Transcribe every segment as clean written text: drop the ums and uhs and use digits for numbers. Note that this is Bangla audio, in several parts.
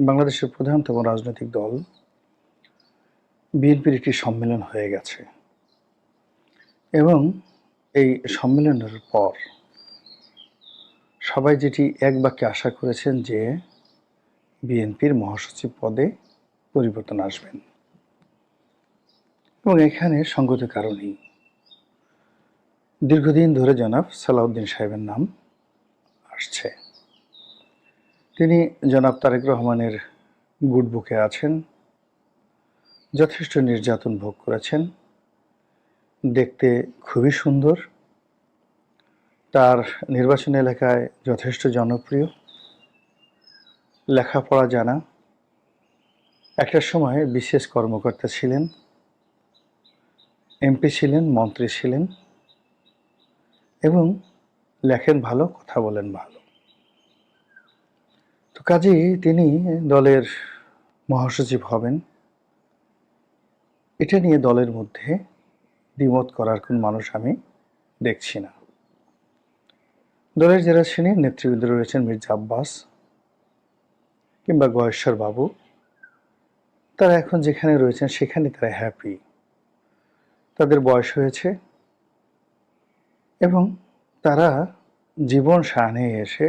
বাংলাদেশের প্রধানতম রাজনৈতিক দল বিএনপির একটি সম্মেলন হয়ে গেছে এবং এই সম্মেলনের পর সবাই যেটি এক বাক্যে আশা করেছেন যে বিএনপির মহাসচিব পদে পরিবর্তন আসবেন এবং এখানে সঙ্গত কারণেই দীর্ঘদিন ধরে জনাব সালাউদ্দিন সাহেবের নাম আসছে। তিনি জনাব তারেক রহমানের গুড বুকে আছেন, যথেষ্ট নির্যাতন ভোগ করেছেন, দেখতে খুবই সুন্দর, তার নির্বাচনী এলাকায় যথেষ্ট জনপ্রিয়, লেখাপড়া জানা, একটা সময় বিশেষ কর্মকর্তা ছিলেন, এমপি ছিলেন, মন্ত্রী ছিলেন এবং লেখেন ভালো, কথা বলেন ভালো। তো কাজেই তিনি দলের মহাসচিব হবেন, এটা নিয়ে দলের মধ্যে দ্বিমত করার কোন মানুষ আমি দেখছি না। দলের যারা সিনিয়র নেতৃবৃন্দ রয়েছেন, মির্জা আব্বাস কিংবা গয়েশ্বর বাবু, তারা এখন যেখানে রয়েছেন সেখানে তারা হ্যাপি। তাদের বয়স হয়েছে এবং তারা জীবন সামনে এসে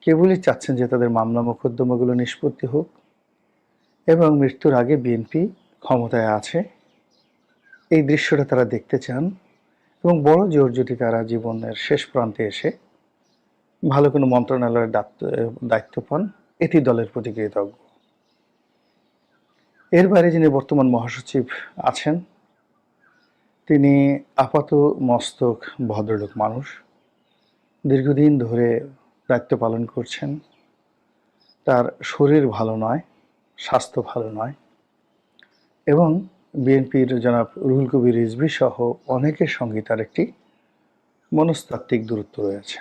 কেবলই চাচ্ছেন যে তাদের মামলা মোকদ্দমাগুলো নিষ্পত্তি হোক এবং মৃত্যুর আগে বিএনপি ক্ষমতায় আছে এই দৃশ্যটা তারা দেখতে চান এবং বড় জোর যদি তারা জীবনের শেষ প্রান্তে এসে ভালো কোনো মন্ত্রণালয়ের দায়িত্ব পান, এটি দলের প্রতি কৃতজ্ঞ। এর বাইরে যিনি বর্তমান মহাসচিব আছেন তিনি আপাত মস্তক ভদ্রলোক মানুষ, দীর্ঘদিন ধরে দায়িত্ব পালন করছেন, তার শরীর ভালো নয়, স্বাস্থ্য ভালো নয় এবং বিএনপির জনাব রুহুল কবির রিজভী সহ অনেকের সঙ্গে তার একটি মনস্তাত্ত্বিক দূরত্ব রয়েছে।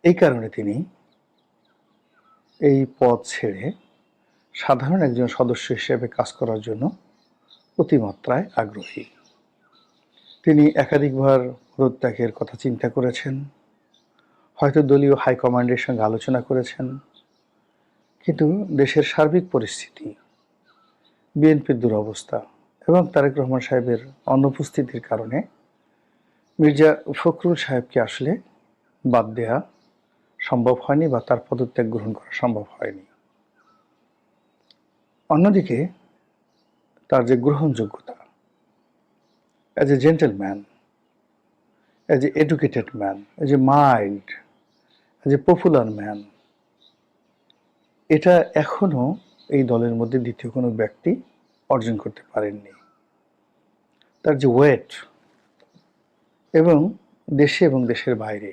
এই কারণে তিনি এই পদ ছেড়ে সাধারণ একজন সদস্য হিসেবে কাজ করার জন্য অতিমাত্রায় আগ্রহী। তিনি একাধিকবার পদত্যাগের কথা চিন্তা করেছেন, হয়তো দলীয় হাইকমান্ডের সঙ্গে আলোচনা করেছেন, কিন্তু দেশের সার্বিক পরিস্থিতি, বিএনপির দুরবস্থা এবং তারেক রহমান সাহেবের অনুপস্থিতির কারণে মির্জা ফখরুল সাহেবকে আসলে বাদ দেওয়া সম্ভব হয়নি বা তার পদত্যাগ গ্রহণ করা সম্ভব হয়নি। অন্যদিকে তার যে গ্রহণযোগ্যতা, as a gentleman, as a educated man, as a mild, as a popular man, এটা এখনো এই দলের মধ্যে দ্বিতীয় কোনো ব্যক্তি অর্জন করতে পারেননি। তার যে ওয়েট এবং দেশে এবং দেশের বাইরে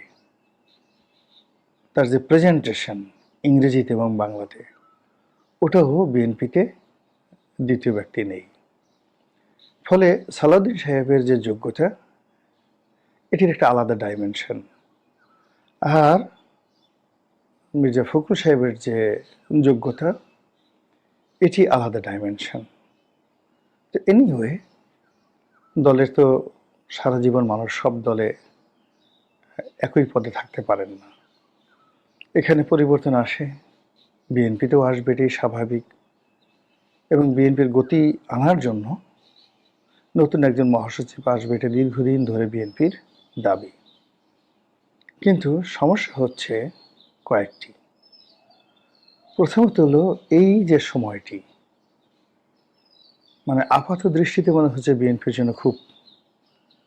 তার যে প্রেজেন্টেশন ইংরেজিতে এবং বাংলাতে, ওটাও বিএনপিতে দ্বিতীয় ব্যক্তি নেই। ফলে সালাউদ্দিন সাহেবের যে যোগ্যতা, এটির একটা আলাদা ডাইমেনশন, আর মির্জা ফখরুল সাহেবের যে যোগ্যতা, এটি আলাদা ডাইমেনশন। তো এনিওয়ে, দলের তো সারা জীবন মানুষ সব দলে একই পদে থাকতে পারেন না, এখানে পরিবর্তন আসে, বিএনপিতেও আসবে, এটি স্বাভাবিক এবং বিএনপির গতি আনার জন্য নতুন একজন মহাসচিব আসবে, এটা দীর্ঘদিন ধরে বিএনপির দাবি। কিন্তু সমস্যা হচ্ছে কয়েকটি। প্রথমত হলো এই যে সময়টি, মানে আপাত দৃষ্টিতে মনে হচ্ছে বিএনপির জন্য খুব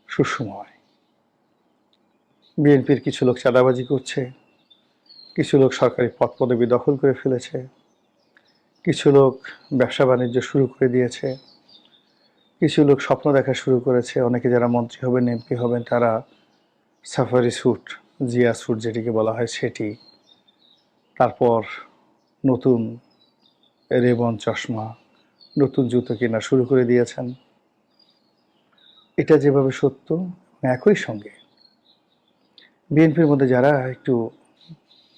সুসময়। বিএনপির কিছু লোক চাঁদাবাজি করছে, কিছু লোক সরকারি পদ পদবি দখল করে ফেলেছে, কিছু লোক ব্যবসা বাণিজ্য শুরু করে দিয়েছে, কিছু লোক স্বপ্ন দেখা শুরু করেছে, অনেকে যারা মন্ত্রী হবেন, এমপি হবেন, তারা সাফারি স্যুট, জিয়া স্যুট যেটিকে বলা হয় সেটি, তারপর নতুন রেবন চশমা, নতুন জুতো কেনা শুরু করে দিয়েছেন। এটা যেভাবে সত্য, একই সঙ্গে বিএনপির মধ্যে যারা একটু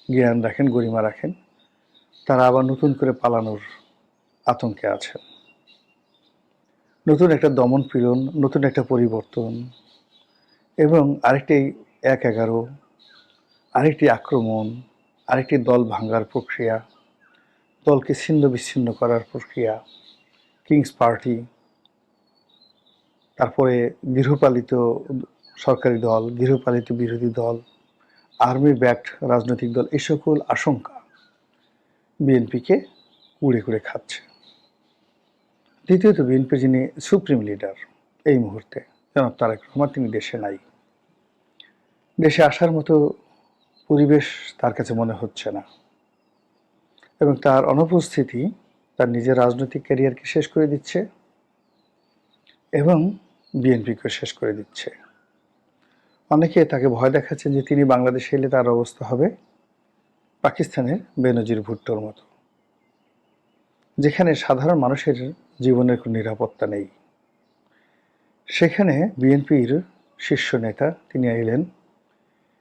জ্ঞান রাখেন, গরিমা রাখেন, তারা আবার নতুন করে পালানোর আতঙ্কে আছেন। নতুন একটা দমন পীড়ন, নতুন একটা পরিবর্তন এবং আরেকটি ১-১১, আরেকটি আক্রমণ, আরেকটি দল ভাঙার প্রক্রিয়া, দলকে ছিন্ন বিচ্ছিন্ন করার প্রক্রিয়া, কিংস পার্টি, তারপরে গৃহপালিত সরকারি দল, গৃহপালিত বিরোধী দল, আর্মি ব্যাকড রাজনৈতিক দল, এই সকল আশঙ্কা বিএনপিকে কুড়ে কুড়ে খাচ্ছে। দ্বিতীয়ত, বিএনপির যিনি সুপ্রিম লিডার এই মুহূর্তে জনাব তারেক রহমান, তিনি দেশে নাই। দেশে আসার মতো পরিবেশ তার কাছে মনে হচ্ছে না, এবং তার অনুপস্থিতি তার নিজের রাজনৈতিক ক্যারিয়ারকে শেষ করে দিচ্ছে এবং বিএনপিকে শেষ করে দিচ্ছে। অনেকে তাকে ভয় দেখাচ্ছেন যে তিনি বাংলাদেশে এলে তার অবস্থা হবে পাকিস্তানের বেনজির ভুট্টোর মতো, যেখানে সাধারণ মানুষের জীবনের কোনো নিরাপত্তা নেই। সেখানে বিএনপির শীর্ষ নেতা তিনি এলেন,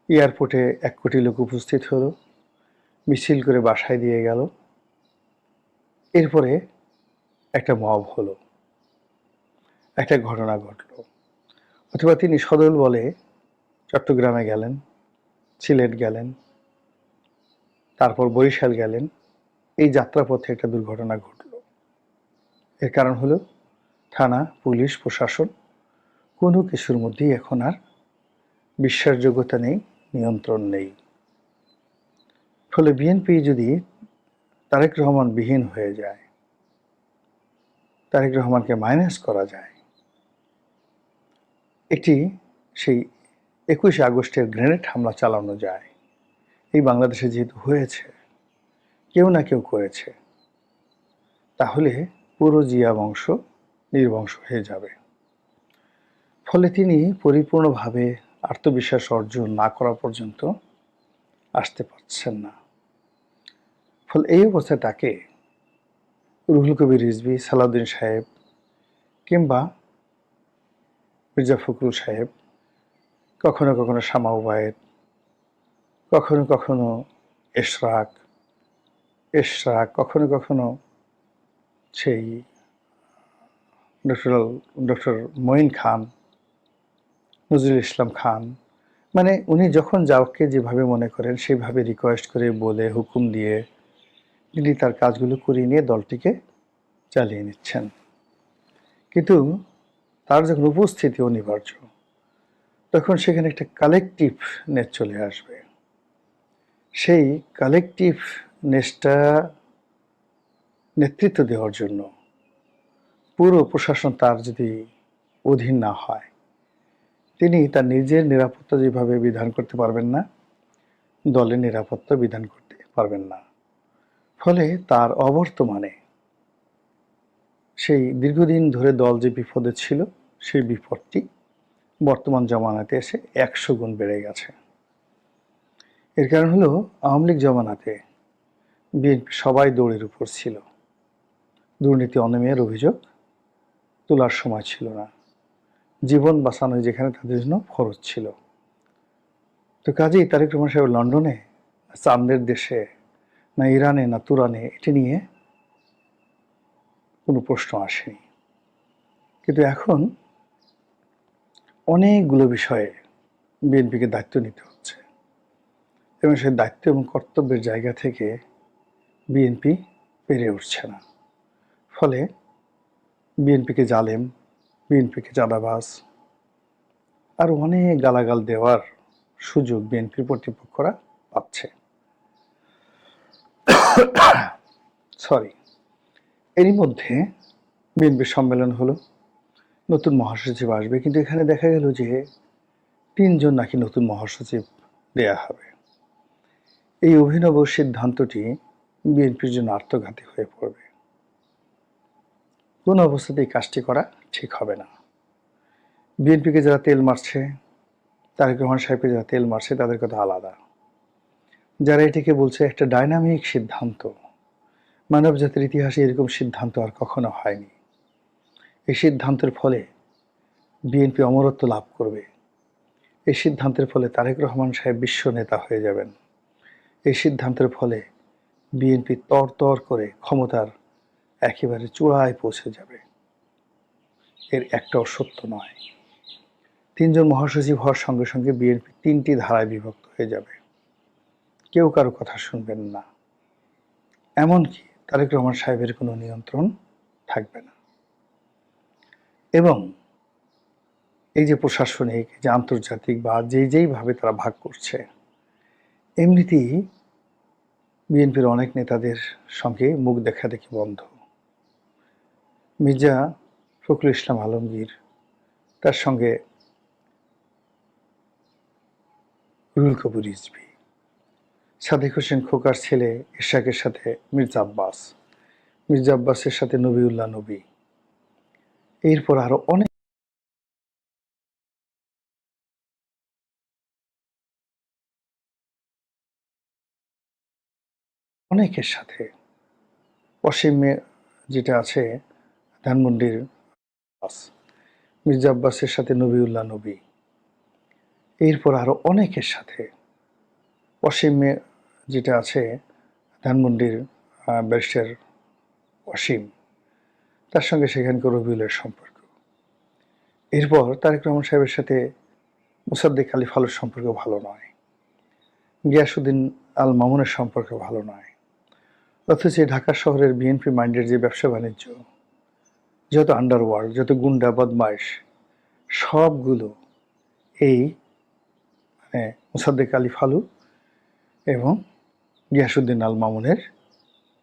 এয়ারপোর্টে 1 কোটি লোক উপস্থিত হলো, মিছিল করে বাসায় দিয়ে গেল, এরপরে একটা মব হলো, একটা ঘটনা ঘটলো। অথবা তিনি সদল বলে চট্টগ্রামে গেলেন, সিলেট গেলেন, তারপর বরিশাল গেলেন, এই যাত্রাপথে একটা দুর্ঘটনা ঘটল। এর কারণ হলো থানা, পুলিশ, প্রশাসন কোনো কিছুর মধ্যেই এখন আর বিশ্বাসযোগ্যতা নেই, নিয়ন্ত্রণ নেই। ফলে বিএনপি যদি তারেক রহমান বিহীন হয়ে যায়, তারেক রহমানকে মাইনাস করা যায়, একটি সেই 21 আগস্টের গ্রেনেড হামলা চালানো যায়, এই বাংলাদেশে যেহেতু হয়েছে, কেউ না কেউ করেছে, তাহলে পুরো জিয়া বংশ নির্বংশ হয়ে যাবে। ফলে তিনি পরিপূর্ণভাবে আত্মবিশ্বাস অর্জন না করা পর্যন্ত আসতে পারছেন না। ফলে এই অবস্থায় তাকে রুহুল কবির রিজভী, সালাউদ্দিন সাহেব কিংবা মির্জা ফখরুল সাহেব, কখনো কখনো শামা ওবায়েদ, কখনো কখনো এশরাক, কখনো কখনো সেই ডক্টর মঈন খান, নজরুল ইসলাম খান, মানে উনি যখন যাওকে যেভাবে মনে করেন সেইভাবে রিকোয়েস্ট করে, বলে, হুকুম দিয়ে তিনি তার কাজগুলো করিয়ে নিয়ে দলটিকে চালিয়ে নিচ্ছেন। কিন্তু তার যখন উপস্থিতি অনিবার্য, তখন সেখানে একটা কালেকটিভনেস চলে আসবে। সেই কালেকটিভনেসটা নেতৃত্ব দেওয়ার জন্য পুরো প্রশাসন তার যদি অধীন না হয়, তিনি তার নিজের নিরাপত্তা যেভাবে বিধান করতে পারবেন না, দলের নিরাপত্তা বিধান করতে পারবেন না। ফলে তার অবর্তমানে সেই দীর্ঘদিন ধরে দল যে বিপদে ছিল, সেই বিপদটি বর্তমান জমানাতে এসে 100 গুণ বেড়ে গেছে। এর কারণ হলো আওয়ামী লীগ জমানাতে বিএনপি সবাই দৌড়ের উপর ছিল, দুর্নীতি অনিয়মের অভিযোগ তোলার সময় ছিল না, জীবন বাঁচানো যেখানে তাদের জন্য ফরজ ছিল। তো কাজেই তারেক রহমান সাহেব লন্ডনে, চাঁদের দেশে, না ইরানে, না তুরানে, এটি নিয়ে কোনো প্রশ্ন আসেনি। কিন্তু এখন অনেকগুলো বিষয়ে বিএনপিকে দায়িত্ব নিতে হচ্ছে, এবং সেই দায়িত্ব এবং কর্তব্যের জায়গা থেকে বিএনপি পেরে উঠছে না। ফলে বিএনপিকে জালেম, বিএনপিকে চাঁদাবাজ, আর অনেক গালাগাল দেওয়ার সুযোগ বিএনপির কর্তৃপক্ষরা পাচ্ছে। এরই মধ্যে বিএনপির সম্মেলন হলো, নতুন মহাসচিব আসবে, কিন্তু এখানে দেখা গেল যে 3 জন নাকি নতুন মহাসচিব দেয়া হবে। এই অভিনব সিদ্ধান্তটি বিএনপির জন্য আত্মঘাতী হয়ে পড়বে। কোন অবস্থাতেই কাজটি করা ঠিক হবে না। বিএনপিকে যারা তেল মারছে, তারেক রহমান সাহেবকে যারা তেল মারছে, তাদের কথা আলাদা। যারা এটিকে বলছে একটা ডাইনামিক সিদ্ধান্ত, মানব জাতির ইতিহাসে এরকম সিদ্ধান্ত আর কখনো হয়নি, এই সিদ্ধান্তের ফলে বিএনপি অমরত্ব লাভ করবে, এই সিদ্ধান্তের ফলে তারেক রহমান সাহেব বিশ্ব নেতা হয়ে যাবেন, এই সিদ্ধান্তের ফলে বিএনপি তর করে ক্ষমতার একেবারে চূড়ায় পৌঁছে যাবে, এর একটাও সত্য নয়। 3 জন মহাসচিব হওয়ার সঙ্গে সঙ্গে বিএনপি 3টি ধারায় বিভক্ত হয়ে যাবে। কেউ কারো কথা শুনবেন না, এমনকি তারেক রহমান সাহেবের কোনো নিয়ন্ত্রণ থাকবে না। এবং এই যে প্রশাসনিক, যে আন্তর্জাতিক বা যেইভাবে তারা ভাগ করছে, এমনিতেই বিএনপির অনেক নেতাদের সঙ্গে মুখ দেখাদেখি বন্ধ। মির্জা ফখরুল ইসলাম আলমগীর, তার সঙ্গে রুহুল কবির রিজভী, সাদেক হোসেন খোকার ছেলে ইশাকের সাথে মির্জা আব্বাস, মির্জা আব্বাসের সাথে নবিউল্লাহ নবী, এরপর আরো অনেকের সাথে, অসীমে যেটা আছে ধানমন্ডির মির্জা আব্বাসের সাথে নবিউল্লাহ নবী, এরপর আরো অনেকের সাথে, অসীমে যেটা আছে ধানমন্ডির ব্যারিস্টার অসীম, তার সঙ্গে সেখানকার রবিউলের সম্পর্ক। এরপর তারেক রহমান সাহেবের সাথে মোসাদ্দেক আলী ফালুর সম্পর্ক ভালো নয়, গিয়াসউদ্দিন আল মামুনের সম্পর্ক ভালো নয়। অথচ ঢাকা শহরের বিএনপি মাইন্ডের যে ব্যবসা বাণিজ্য, যত আন্ডারওয়ার্ল্ড, যত গুন্ডা বদমাইশ, সবগুলো এই মোসাদ্দেক আলী ফালু এবং গিয়াসউদ্দিন আল মামুনের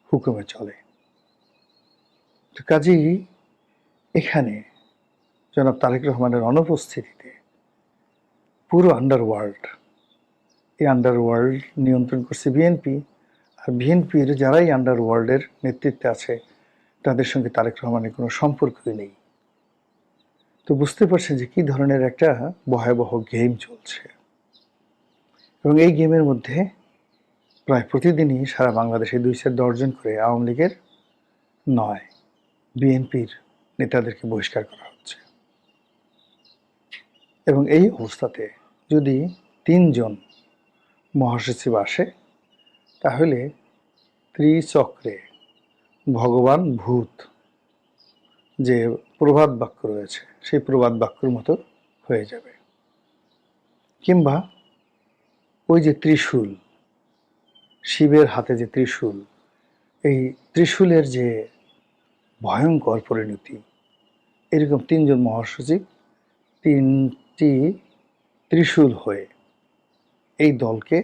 হুকুমে চলে। তো কাজেই এখানে জনাব তারেক রহমানের অনুপস্থিতিতে পুরো আন্ডারওয়ার্ল্ড, এই আন্ডারওয়ার্ল্ড নিয়ন্ত্রণ করছে বিএনপি। আর বিএনপির যারাই আন্ডারওয়ার্ল্ডের নেতৃত্বে আছে, তাদের সঙ্গে তারেক রহমানের কোনো সম্পর্কই নেই। তো বুঝতে পারছেন যে কি ধরনের একটা ভয়াবহ গেম চলছে। এবং এই গেমের মধ্যে প্রায় প্রতিদিনই সারা বাংলাদেশে 2-4 জন করে আওয়ামী লীগের নয়, বিএনপির নেতাদেরকে বহিষ্কার করা হচ্ছে। এবং এই অবস্থাতে যদি 3 জন মহাসচিব আসে, তাহলে ত্রিচক্রে ভগবান ভূত যে প্রবাদ বাক্য রয়েছে, সেই প্রবাদ বাক্যের মতো হয়ে যাবে। কিংবা ওই যে ত্রিশূল, শিবের হাতে যে ত্রিশূল, এই ত্রিশূলের যে ভয়ঙ্কর পরিণতি, এরকম 3 জন মহাসচিব 3টি ত্রিশূল হয়ে এই দলকে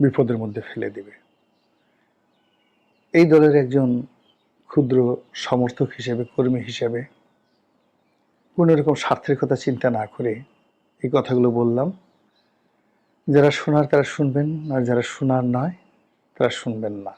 বিপদের মধ্যে ফেলে দেবে। এই দলের একজন ক্ষুদ্র সমর্থক হিসেবে, কর্মী হিসেবে, কোনো রকম স্বার্থের কথা চিন্তা না করে এই কথাগুলো বললাম। যারা শোনার তারা শুনবেন, আর যারা শোনার নয় তারা শুনবেন না।